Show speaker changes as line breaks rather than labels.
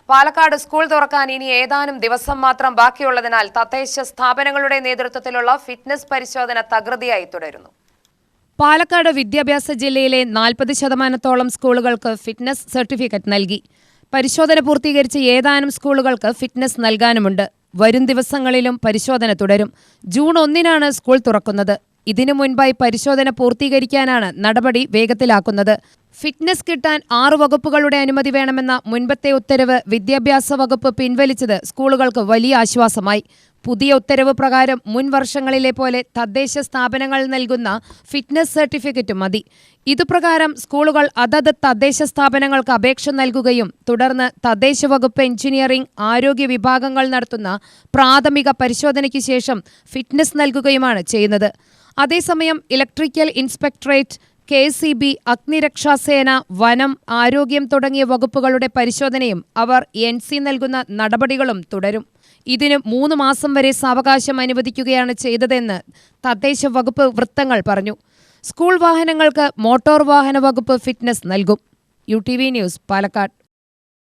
Palakkad school തുറക്കാൻ ഇനി ഏതാനും ദിവസം മാത്രം ബാക്കിയുള്ളതിനാൽ തദ്ദേശ സ്ഥാപനങ്ങളുടെ നേതൃത്വത്തിലുള്ള ഫിറ്റ്നസ് പരിശോധന തകൃതിയായി തുടരുന്നു. പാലക്കാട് വിദ്യാഭ്യാസ ജില്ലയിലെ 40% സ്കൂളുകൾക്ക് ഫിറ്റ്നസ് സർട്ടിഫിക്കറ്റ് നൽകി. പരിശോധന പൂർത്തീകരിച്ച് ഏതാനും സ്കൂളുകൾക്ക് ഫിറ്റ്നസ് നൽകാനുമുണ്ട്. വരും ദിവസങ്ങളിലും പരിശോധന തുടരും. ജൂൺ 1-നാണ് സ്കൂൾ തുറക്കുന്നത്. ഇതിനു മുൻപായി പരിശോധന പൂർത്തീകരിക്കാനാണ് നടപടി വേഗത്തിലാക്കുന്നത്. ഫിറ്റ്നസ് കിട്ടാൻ 6 വകുപ്പുകളുടെ അനുമതി വേണമെന്ന മുൻപത്തെ ഉത്തരവ് വിദ്യാഭ്യാസ വകുപ്പ് പിൻവലിച്ചത് സ്കൂളുകൾക്ക് വലിയ ആശ്വാസമായി. പുതിയ ഉത്തരവ് പ്രകാരം മുൻ വർഷങ്ങളിലെ പോലെ തദ്ദേശ സ്ഥാപനങ്ങൾ നൽകുന്ന ഫിറ്റ്നസ് സർട്ടിഫിക്കറ്റ് മതി. ഇതുപ്രകാരം സ്കൂളുകൾ അതത് തദ്ദേശ സ്ഥാപനങ്ങൾക്ക് അപേക്ഷ നൽകുകയും തുടർന്ന് തദ്ദേശ വകുപ്പ് എഞ്ചിനീയറിംഗ്, ആരോഗ്യ വിഭാഗങ്ങൾ നടത്തുന്ന പ്രാഥമിക പരിശോധനയ്ക്ക് ശേഷം ഫിറ്റ്നസ് നൽകുകയുമാണ് ചെയ്യുന്നത്. അതേസമയം ഇലക്ട്രിക്കൽ ഇൻസ്പെക്ടറേറ്റ്, KCB, അഗ്നിരക്ഷാസേന, വനം, ആരോഗ്യം തുടങ്ങിയ വകുപ്പുകളുടെ പരിശോധനയും അവർ NC നൽകുന്ന നടപടികളും തുടരും. ഇതിന് 3 മാസം വരെ സാവകാശം അനുവദിക്കുകയാണ് ചെയ്തതെന്ന് തദ്ദേശ വകുപ്പ് വൃത്തങ്ങൾ പറഞ്ഞു. സ്കൂൾ വാഹനങ്ങൾക്ക് മോട്ടോർ വാഹന വകുപ്പ് ഫിറ്റ്നസ് നൽകും. UTV news, Palakkad.